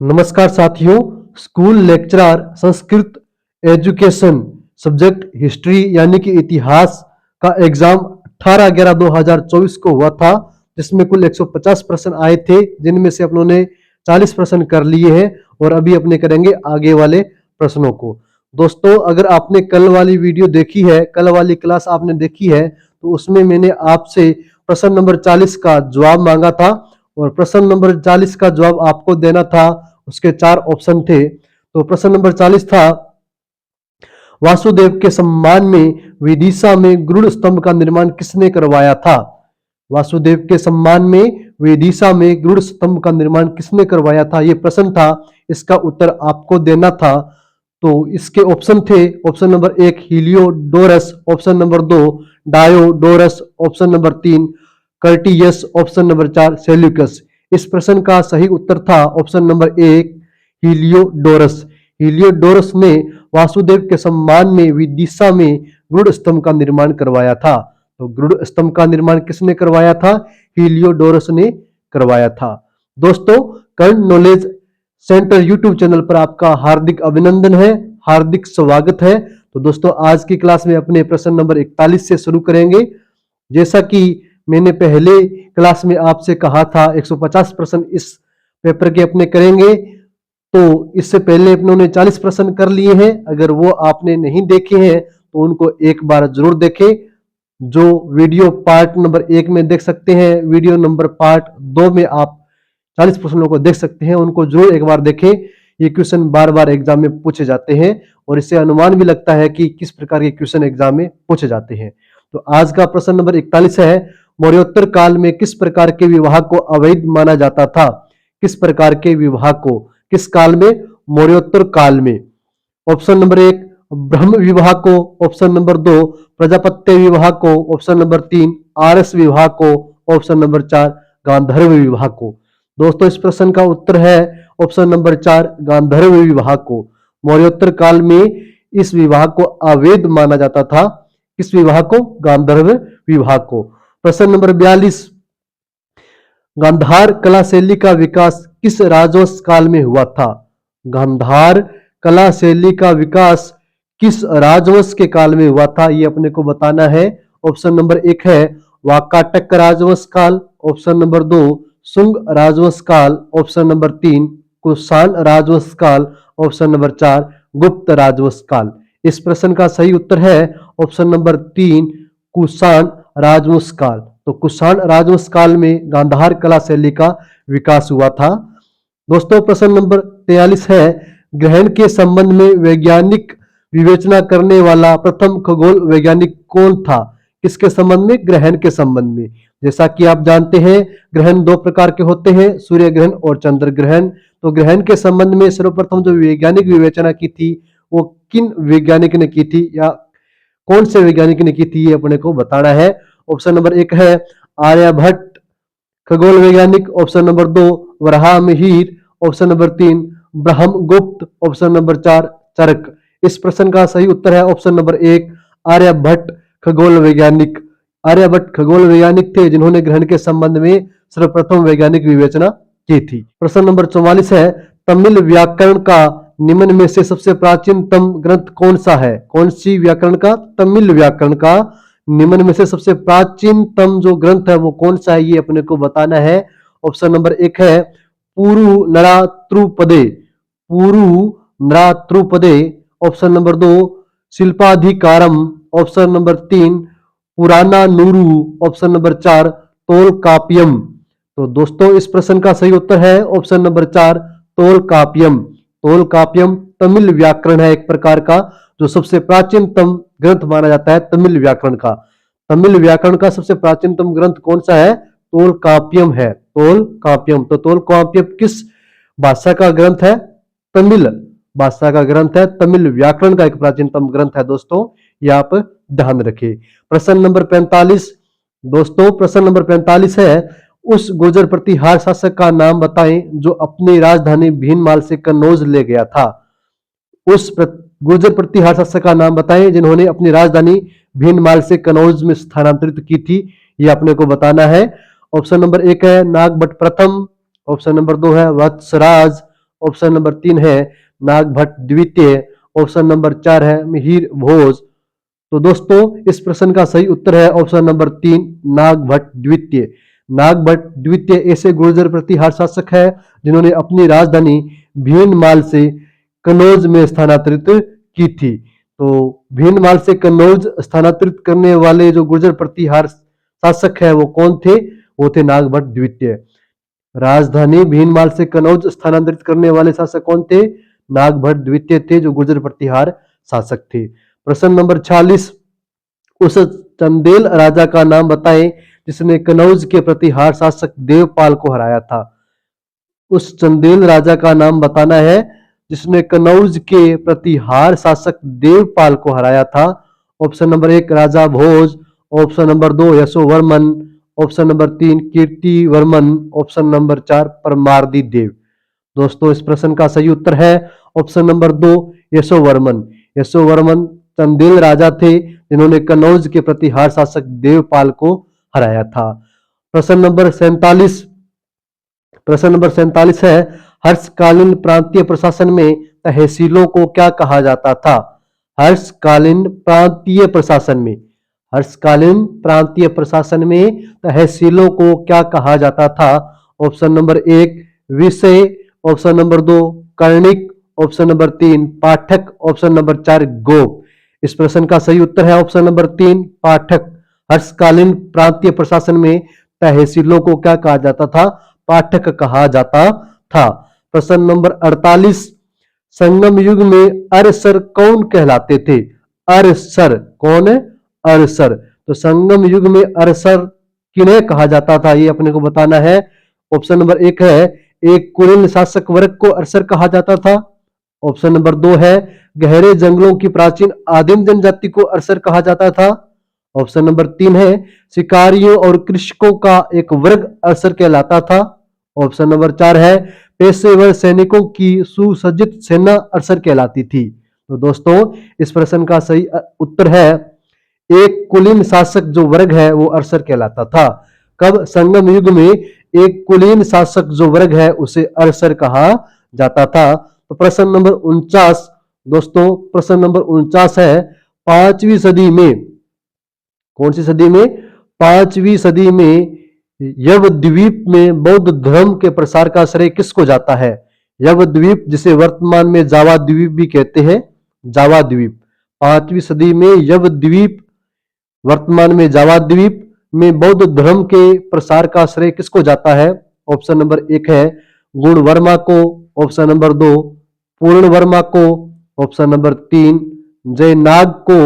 नमस्कार साथियों। School lecturer Sanskrit education subject history यानी कि इतिहास का एग्जाम 18/11/2024 को हुआ था, जिसमें कुल 150 प्रश्न आए थे, जिनमें से अपनों ने 40 प्रश्न कर लिए हैं और अभी अपने करेंगे आगे वाले प्रश्नों को। दोस्तों, अगर आपने कल वाली वीडियो देखी है, कल वाली क्लास आपने देखी है, तो उसमें मैंने आपसे प्रश्न नंबर 40 का जवाब मांगा था और प्रश्न नंबर 40 का जवाब आपको देना था। उसके 4 ऑप्शन थे। तो प्रश्न नंबर 40 था, वासुदेव के सम्मान में विदिशा में गरुड़ स्तंभ का निर्माण किसने करवाया था? वासुदेव के सम्मान में विदिशा में गरुड़ स्तंभ का निर्माण किसने करवाया था? यह प्रश्न था, इसका उत्तर आपको देना था। तो इसके ऑप्शन थे, option number 1 Heliodorus, option number 2 Diodorus, option number 3 Curtius, option number 4 Seleucus. इस प्रश्न का सही उत्तर था ऑप्शन नंबर 1 हीलियोडोरस। हीलियोडोरस ने वासुदेव के सम्मान में विदिशा में गरुड़ स्तंभ का निर्माण करवाया था। तो गरुड़ स्तंभ का निर्माण किसने करवाया था? हीलियोडोरस ने करवाया था। दोस्तों, current knowledge centre YouTube channel पर आपका हार्दिक अभिनंदन है, हार्दिक स्वागत है। तो दोस्तों, आज की क्लास में अपने प्रश्न नंबर 41 से शुरू करेंगे। जैसा कि मैंने पहले क्लास में आपसे कहा था, 150 प्रश्न इस पेपर के अपने करेंगे। तो इससे पहले अपनों ने 40 प्रश्न कर लिए हैं। अगर वो आपने नहीं देखे हैं तो उनको एक बार जरूर देखें। जो वीडियो पार्ट नंबर 1 में देख सकते हैं, वीडियो नंबर पार्ट 2 में आप 40 प्रश्नों को देख सकते हैं, उनको जरूर एक बार देखें। ये क्वेश्चन बार बार एग्जाम में पूछे जाते हैं और इससे अनुमान भी लगता है कि किस प्रकार के क्वेश्चन एग्जाम में पूछे जाते हैं। तो आज का प्रश्न नंबर 41 है, मौर्योत्तर काल में किस प्रकार के विवाह को अवैध माना जाता था? किस प्रकार के विवाह को किस काल में? मौर्योत्तर काल में। ऑप्शन नंबर 1 ब्रह्म विवाह को, ऑप्शन नंबर 2 प्रजापत्य विवाह को, ऑप्शन नंबर 3 आरस विवाह को, ऑप्शन नंबर 4 गांधर्व विवाह को। दोस्तों, इस प्रश्न का उत्तर है ऑप्शन नंबर 4 गांधर्व विवाह को। मौर्योत्तर काल में इस विवाह को अवैध माना जाता था। किस विवाह को? गांधर्व विवाह को। प्रश्न नंबर 42, गांधार कला शैली का विकास किस राजवंश काल में हुआ था? गांधार कला शैली का विकास किस राजवंश के काल में हुआ था? ये अपने को बताना है। ऑप्शन नंबर 1 है वाकाटक राजवंश काल, ऑप्शन नंबर 2 शुंग राजवंश काल, ऑप्शन नंबर 3 कुषाण राजवंश काल, ऑप्शन नंबर 4 गुप्त राजवंश काल। इस प्रश्न का सही उत्तर है ऑप्शन नंबर 3 कुषाण राजवंश काल। तो कुषाण राजवंश काल में गांधार कला शैली का विकास हुआ था। दोस्तों, प्रश्न नंबर 43 है, ग्रहण के संबंध में वैज्ञानिक विवेचना करने वाला प्रथम खगोल वैज्ञानिक कौन था? किसके संबंध में? ग्रहण के संबंध में। जैसा कि आप जानते हैं, ग्रहण 2 प्रकार के होते हैं, सूर्य ग्रहण और चंद्र ग्रहण। तो ग्रहण के संबंध में सर्वप्रथम जो वैज्ञानिक विवेचना की थी, वो किन वैज्ञानिक ने की थी या कौन से वैज्ञानिक ने की थी, ये अपने को बताना है। ऑप्शन नंबर 1 है आर्यभट्ट खगोल वैज्ञानिक, option number 2 Varahamihira, option number 3 Brahmagupta, option number 4 चरक। इस प्रश्न का सही उत्तर है ऑप्शन नंबर 1 आर्यभट्ट खगोल वैज्ञानिक। आर्यभट्ट खगोल वैज्ञानिक थे जिन्होंने ग्रहण के संबंध में सर्वप्रथम वैज्ञानिक विवेचना की थी। प्रश्न नंबर 44 है, तमिल व्याकरण का निम्न में से सबसे प्राचीनतम ग्रंथ कौन सा है? कौन सी व्याकरण का? तमिल व्याकरण का निम्न में से सबसे प्राचीनतम जो ग्रंथ है वो कौन सा है, ये अपने को बताना है। ऑप्शन नंबर 1 है Porunararruppadai, Porunararruppadai, option number 2 Silappadikaram, option number 3 पुराना नूरू, ऑप्शन नंबर 4 तोलकाप्यम। तो दोस्तों, इस प्रश्न का सही उत्तर है ऑप्शन नंबर 4 तोलकाप्यम। तोलकाप्यम तमिल व्याकरण है एक प्रकार का, जो सबसे प्राचीनतम ग्रंथ माना जाता है तमिल व्याकरण का। तमिल व्याकरण का सबसे प्राचीनतम ग्रंथ कौन सा है? तोलकाप्यम है, तोलकाप्यम। तो तोलकाप्यम किस भाषा का ग्रंथ है? तमिल भाषा का ग्रंथ है, तमिल व्याकरण का एक प्राचीनतम ग्रंथ है। दोस्तों, ये आप ध्यान रखिए। प्रश्न नंबर 45, दोस्तों प्रश्न नंबर 45 है, उस गुर्जर प्रतिहार शासक का नाम बताएं जो अपनी राजधानी भीनमाल से कन्नौज ले गया था। उस गुर्जर प्रतिहार शासक का नाम बताएं जिन्होंने अपनी राजधानी भीनमाल से कन्नौज में स्थानांतरित की थी, ये अपने को बताना है। ऑप्शन नंबर 1 है नागभट्ट प्रथम, ऑप्शन नंबर 2 है वत्सराज, ऑप्शन नंबर 3 है नागभट्ट द्वितीय, ऑप्शन नंबर 4 है मिहिर भोज। तो दोस्तों इस प्रश्न का सही उत्तर है ऑप्शन नंबर 3 नागभट्ट द्वितीय। नागभट्ट द्वितीय ऐसे गुर्जर प्रतिहार शासक है जिन्होंने अपनी राजधानी भीनमाल से कन्नौज में स्थानांतरित की थी। तो भीनमाल से कन्नौज स्थानांतरित करने वाले जो गुर्जर प्रतिहार शासक है वो कौन थे? वो थे नागभट्ट द्वितीय। राजधानी भीनमाल से कन्नौज स्थानांतरित करने वाले शासक कौन थे? नागभट्ट द्वितीय थे जो गुर्जर प्रतिहार शासक थे। प्रश्न नंबर 46, उस चंदेल राजा का नाम बताएं जिसने कन्नौज के प्रतिहार शासक देवपाल को हराया था। उस चंदेल राजा का नाम बताना है जिसने कन्नौज के प्रतिहार शासक देवपाल को हराया था। Option number 1 Raja Bhoj, option number 2 Yashovarman, option number 3 Kirtivarman, option number 4 Paramardi Dev. दोस्तों इस प्रश्न का सही उत्तर है ऑप्शन नंबर 2 यशोवर्मन। यशोवर्मन चंदेल राजा थे जिन्होंने कन्नौज के प्रतिहार शासक देवपाल को हराया था। प्रश्न नंबर 47, प्रश्न नंबर 47 है हर्षकालीन प्रांतीय प्रशासन में तहसीलों को क्या कहा जाता था? हर्षकालीन प्रांतीय प्रशासन में, हर्षकालीन प्रांतीय प्रशासन में तहसीलों को क्या कहा जाता था? ऑप्शन नंबर 1 विषय, option number 2 Karnik, option number 3 पाठक, ऑप्शन नंबर 4 गोप। इस प्रश्न का सही उत्तर है ऑप्शन नंबर 3 पाठक। हर्षकालीन प्रांतीय प्रशासन में तहसीलों को क्या कहा जाता था? पाठक कहा जाता था। प्रश्न नंबर 48, संगम युग में अरसर कौन कहलाते थे? अरसर कौन है? अरसर। तो संगम युग में अरसर किन्हें कहा जाता था ये अपने को बताना है। ऑप्शन नंबर 1 है एक कुलीन शासक वर्ग को अरसर कहा जाता था। ऑप्शन नंबर 2 है गहरे जंगलों की प्राचीन आदिम जनजाति को अरसर कहा जाता था। ऑप्शन नंबर 3 है शिकारियों और कृषकों का एक वर्ग अरसर कहलाता था। ऑप्शन नंबर 4 है पेशेवर सैनिकों की सुसज्जित सेना अरसर कहलाती थी। तो दोस्तों इस प्रश्न का सही उत्तर है एक कुलीन शासक जो वर्ग है वो अरसर कहलाता था। कब? संगम युग में एक कुलीन शासक जो वर्ग है उसे अरसर कहा जाता था। तो प्रश्न नंबर 49, दोस्तों प्रश्न नंबर 49 है 5वीं सदी में, कौन सी सदी में? 5वीं सदी में यवद्वीप में बौद्ध धर्म के प्रसार का श्रेय किसको जाता है? यवद्वीप जिसे वर्तमान में जावा द्वीप भी कहते हैं, जावा द्वीप। 5वीं सदी में यवद्वीप, वर्तमान में जावा द्वीप में बौद्ध धर्म के प्रसार का श्रेय किसको जाता है? ऑप्शन नंबर 1 है गुणवर्मा को, ऑप्शन नंबर 2 पूर्णवर्मा को, ऑप्शन नंबर 3 जयनाग को,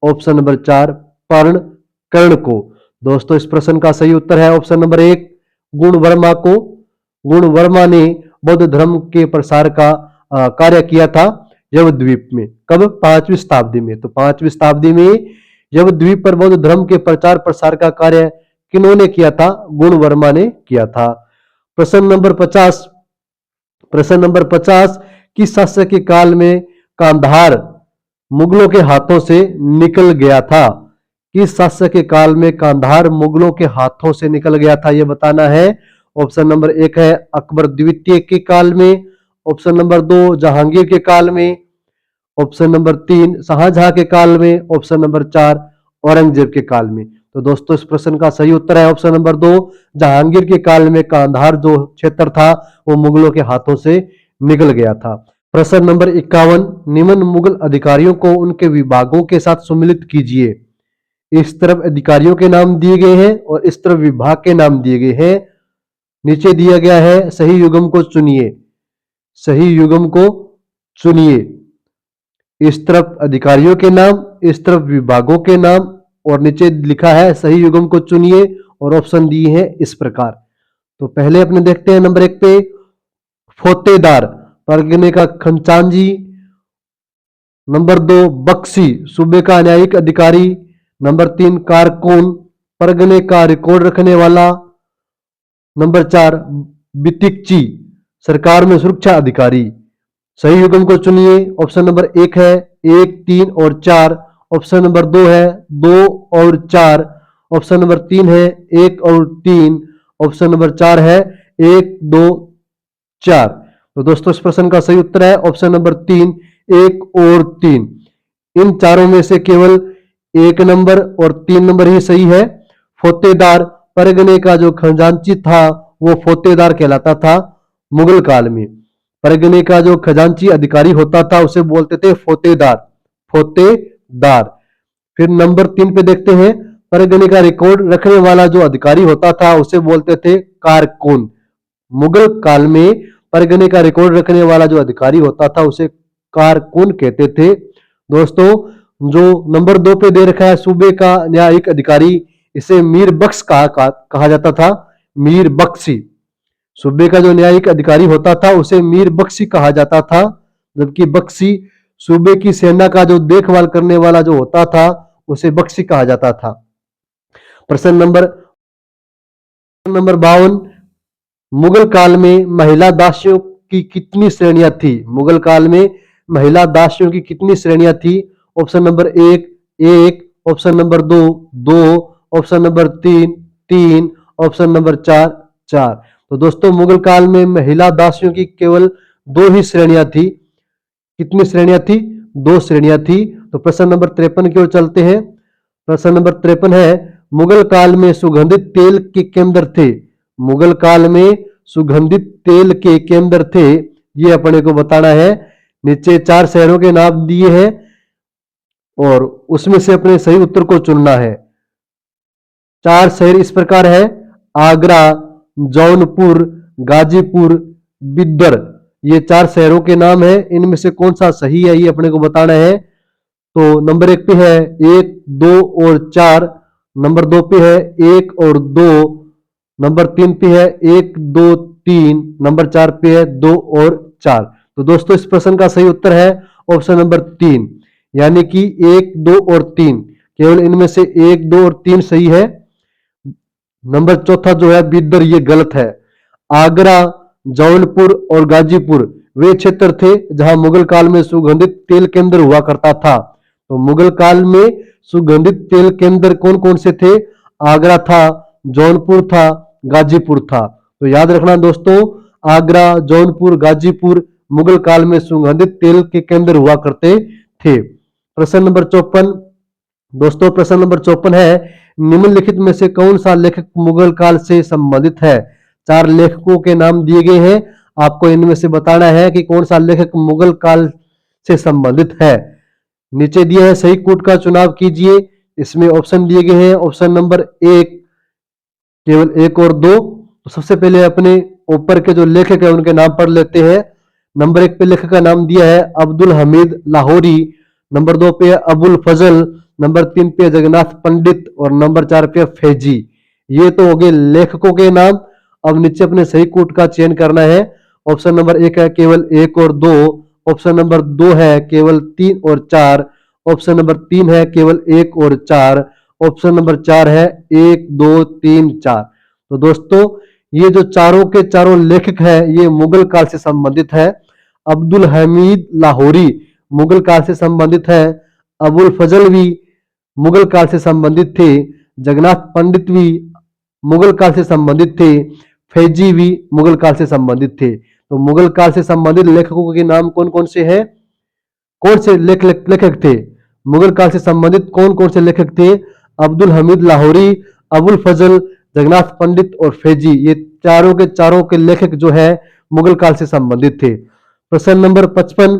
ऑप्शन नंबर 4 पर्णकर्ण को। दोस्तों इस प्रश्न का सही उत्तर है ऑप्शन नंबर 1 गुणवर्मा को। गुणवर्मा ने बौद्ध धर्म के प्रसार का कार्य किया था यवद्वीप में। कब? 5वीं शताब्दी में। तो 5वीं शताब्दी में यवद्वीप पर बौद्ध धर्म के प्रचार प्रसार का कार्य किन्होंने किया था? गुणवर्मा ने किया था। प्रश्न नंबर 50, प्रश्न नंबर 50 किस शासक के काल में कांधार मुगलों के हाथों से निकल गया था? किस शासक के काल में कांधार मुगलों के हाथों से निकल गया था ये बताना है। ऑप्शन नंबर 1 है अकबर द्वितीय के काल में, ऑप्शन नंबर 2 जहांगीर के काल में, ऑप्शन नंबर 3 शाहजहां के काल में, ऑप्शन नंबर 4 औरंगजेब के काल में। तो दोस्तों इस प्रश्न का सही उत्तर है ऑप्शन नंबर 2 जहांगीर के काल में कांधार जो क्षेत्र था वो मुगलों के हाथों से निकल गया था। प्रश्न नंबर 51, निम्न मुगल अधिकारियों को उनके विभागों के साथ सम्मिलित कीजिए। इस तरफ अधिकारियों के नाम दिए गए हैं और इस तरफ विभाग के नाम दिए गए हैं। नीचे दिया गया है सही युग्म को चुनिए, सही युग्म को चुनिए। इस तरफ अधिकारियों के नाम, इस तरफ विभागों के नाम और नीचे लिखा है सही युग्म को चुनिए और ऑप्शन दिए हैं इस प्रकार। तो पहले अपने देखते हैं नंबर 1 पे फोतेदार परगने का खंचांजी, नंबर 2 बक्सी सूबे का न्यायिक अधिकारी, नंबर 3 कारकुन परगने का रिकॉर्ड रखने वाला, नंबर 4 बितिकची सरकार में सुरक्षा अधिकारी। सही युग्म को चुनिए। ऑप्शन नंबर 1 है 1, 3 और 4, ऑप्शन नंबर 2 है 2 और 4, ऑप्शन नंबर 3 है 1 और 3, ऑप्शन नंबर 4 है 1, 2, 4। तो दोस्तों इस प्रश्न का सही उत्तर है ऑप्शन नंबर 3, 1 और 3। इन चारों में से केवल 1 नंबर और 3 नंबर ही सही है। फोतेदार परगने का जो खजांची था वो फोतेदार कहलाता था मुगल काल में। परगने का जो खजांची अधिकारी होता था उसे बोलते थे फोतेदार, फोतेदार। फिर नंबर 3 पे देखते हैं, परगने का रिकॉर्ड रखने वाला जो अधिकारी होता था उसे बोलते थे कारकुन। मुगल काल में परगने का रिकॉर्ड रखने वाला जो अधिकारी होता था उसे कारकुन कहते थे। दोस्तों जो नंबर 2 पे दे रखा है सूबे का न्यायिक अधिकारी, इसे मीर बख्श कहा जाता था, मीर बख्शी। सूबे का जो न्यायिक अधिकारी होता था उसे मीर बख्शी कहा जाता था, जबकि बख्शी सूबे की सेना का जो देखभाल करने वाला जो होता था उसे बख्शी कहा जाता था। प्रश्न नंबर 52, मुगल काल में महिला दासियों की कितनी श्रेणियां थी? मुगल काल में महिला दासियों की कितनी श्रेणियां थी? Option number 1, 1, option number 2, 2, option number 3, 3, option number 4, 4। तो दोस्तों मुगल काल में महिला दासियों की केवल 2 ही श्रेणियां थी। कितनी श्रेणियां थी? 2 श्रेणियां थी। तो प्रश्न नंबर 53 की ओर चलते हैं। प्रश्न नंबर 53 है, मुगल काल में सुगंधित तेल के केंद्र थे। मुगल काल में सुगंधित तेल के केंद्र थे, ये अपने को बताना है। नीचे 4 शहरों के नाम दिए हैं और उसमें से अपने सही उत्तर को चुनना है। 4 शहर इस प्रकार है, आगरा, जौनपुर, गाजीपुर, बिदर। ये 4 शहरों के नाम है। इनमें से कौन सा सही है ये अपने को बताना है। तो नंबर 1 पे है 1, 2 और 4। नंबर 2 पे है 1 और 2। नंबर 3 पे है 1, 2, 3। नंबर 4 पे है 2 और 4। तो दोस्तों इस प्रश्न का सही उत्तर है ऑप्शन नंबर 3, यानी कि 1, 2 और 3। केवल इनमें से 1, 2 और 3 सही है। नंबर चौथा जो है बिदर, ये गलत है। आगरा, जौनपुर और गाजीपुर वे क्षेत्र थे जहां मुगल काल में सुगंधित तेल केंद्र हुआ करता था। तो मुगल काल में सुगंधित तेल केंद्र कौन कौन से थे? आगरा था, जौनपुर था, गाजीपुर था। तो याद रखना दोस्तों, आगरा, जौनपुर, गाजीपुर मुगल काल में सुगंधित तेल के केंद्र हुआ करते थे। प्रश्न नंबर 54। दोस्तों प्रश्न नंबर 54 है, निम्नलिखित में से कौन सा लेखक मुगल काल से संबंधित है? 4 लेखकों के नाम दिए गए हैं, आपको इनमें से बताना है कि कौन सा लेखक मुगल काल से संबंधित है। नीचे दिया है, सही कूट का चुनाव कीजिए। इसमें ऑप्शन दिए गए हैं, ऑप्शन नंबर 1 केवल 1 और 2। तो सबसे पहले अपने ऊपर के जो लेखक है उनके नाम पढ़ लेते हैं। नंबर 1 पे लेखक का नाम दिया है अब्दुल हमीद लाहौरी। नंबर 2 पे अबुल फजल। नंबर 3 पे जगन्नाथ पंडित और नंबर 4 पे फैजी। ये तो हो गए लेखकों के नाम। अब नीचे अपने सही कूट का चयन करना है। ऑप्शन नंबर 1 है केवल 1 और 2। ऑप्शन नंबर 2 है केवल 3 और 4। ऑप्शन नंबर 3 है केवल 1 और 4। ऑप्शन नंबर 4 है 1, 2, 3, 4। तो दोस्तों ये जो चारों के चारों लेखक हैं ये मुगल काल से संबंधित है। अब्दुल हमीद लाहौरी मुगल काल से संबंधित है, अबुल फजल भी मुगल काल से संबंधित थे, जगन्नाथ पंडित भी मुगल काल से संबंधित थे, फैजी भी मुगल काल से संबंधित थे। तो मुगल काल से संबंधित लेखकों के नाम कौन कौन से हैं? कौन से लेखक थे? मुगल काल से संबंधित कौन कौन से लेखक थे? अब्दुल हमीद लाहौरी, अबुल फजल, जगन्नाथ पंडित और फैजी। ये चारों के चारों के लेखक जो है मुगल काल से संबंधित थे। प्रश्न नंबर 55।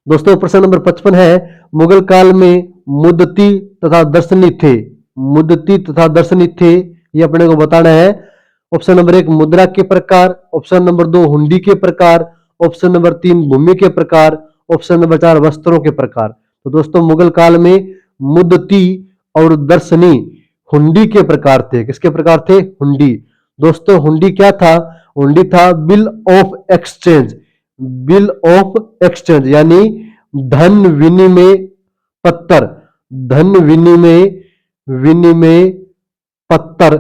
दोस्तों प्रश्न नंबर 55 है, मुगल काल में मुद्दती तथा दर्शनी थे। मुद्दती तथा दर्शनी थे, ये अपने को बताना है। ऑप्शन नंबर 1 मुद्रा के प्रकार, ऑप्शन नंबर 2 हुंडी के प्रकार, ऑप्शन नंबर 3 भूमि के प्रकार, ऑप्शन नंबर 4 वस्त्रों के प्रकार। तो दोस्तों मुगल काल में मुद्दती और दर्शनी हुंडी के प्रकार थे। किसके प्रकार थे? हुंडी। दोस्तों हुंडी क्या था? हुंडी था bill of exchange. Bill of exchange यानी धन विनिमय पत्र। धन विनिमय पत्र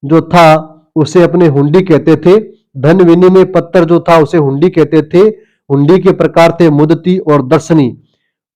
जो था उसे अपने हुंडी कहते थे। धन विनिमय पत्र जो था उसे हुंडी कहते थे। हुंडी के प्रकार थे मुद्दती और दर्शनी।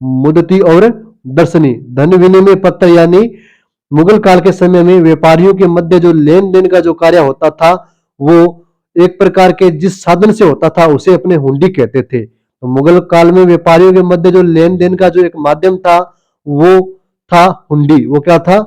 मुद्दती और दर्शनी। धन विनिमय पत्र यानी मुगल काल के समय में व्यापारियों के मध्य जो लेन देन का जो कार्य होता था वो एक प्रकार के जिस साधन से होता था उसे अपने हुंडी कहते थे। तो मुगल काल में व्यापारियों के मध्य जो लेन देन का जो एक माध्यम था वो था हुंडी। वो क्या था?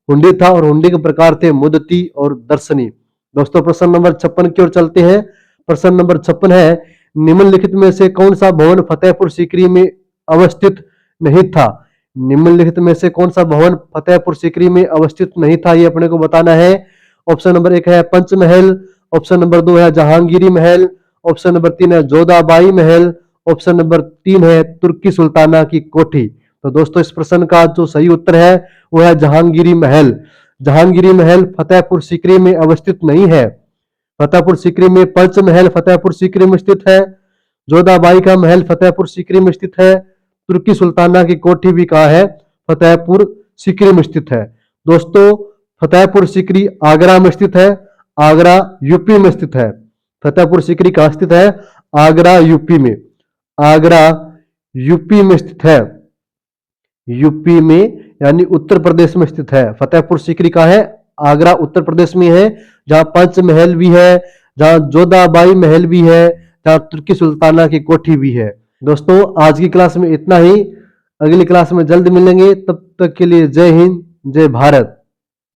हुंडी था। और हुंडी के प्रकार थे मुद्दती और दर्शनी। दोस्तों प्रश्न नंबर 56 की ओर चलते हैं। प्रश्न नंबर 56 है, निम्नलिखित में से कौन सा भवन फतेहपुर सीकरी में अवस्थित नहीं था? निम्नलिखित में से कौन सा भवन फतेहपुर सीकरी में अवस्थित नहीं था, ये अपने को बताना है। ऑप्शन नंबर 1 है पंचमहल, ऑप्शन नंबर 2 है जहांगीरी महल, ऑप्शन नंबर 3 है जोधाबाई महल, ऑप्शन नंबर 3 है तुर्की सुल्ताना की कोठी। तो दोस्तों इस प्रश्न का जो सही उत्तर है वो है जहांगीरी महल। जहांगीरी महल फतेहपुर सीकरी में अवस्थित नहीं है। फतेहपुर सीकरी में पंचमहल फतेहपुर सीकरी में स्थित है, जोधाबाई का महल फतेहपुर सीकरी में स्थित है, तुर्की सुल्ताना की कोठी भी कहा है फतेहपुर सीकरी में स्थित है। दोस्तों फतेहपुर सीकरी आगरा में स्थित है। आगरा यूपी में स्थित है। फतेहपुर सीकरी कहां स्थित है? आगरा यूपी में। आगरा यूपी में स्थित है। यूपी में यानी उत्तर प्रदेश में स्थित है। फतेहपुर सीकरी कहां है? आगरा उत्तर प्रदेश में है, जहां पंचमहल भी है, जहां जोधाबाई महल भी है, जहां तुर्की सुल्ताना की कोठी भी है। दोस्तों आज की क्लास में इतना ही। अगली क्लास में जल्द मिलेंगे, तब तक के लिए जय हिंद जय भारत।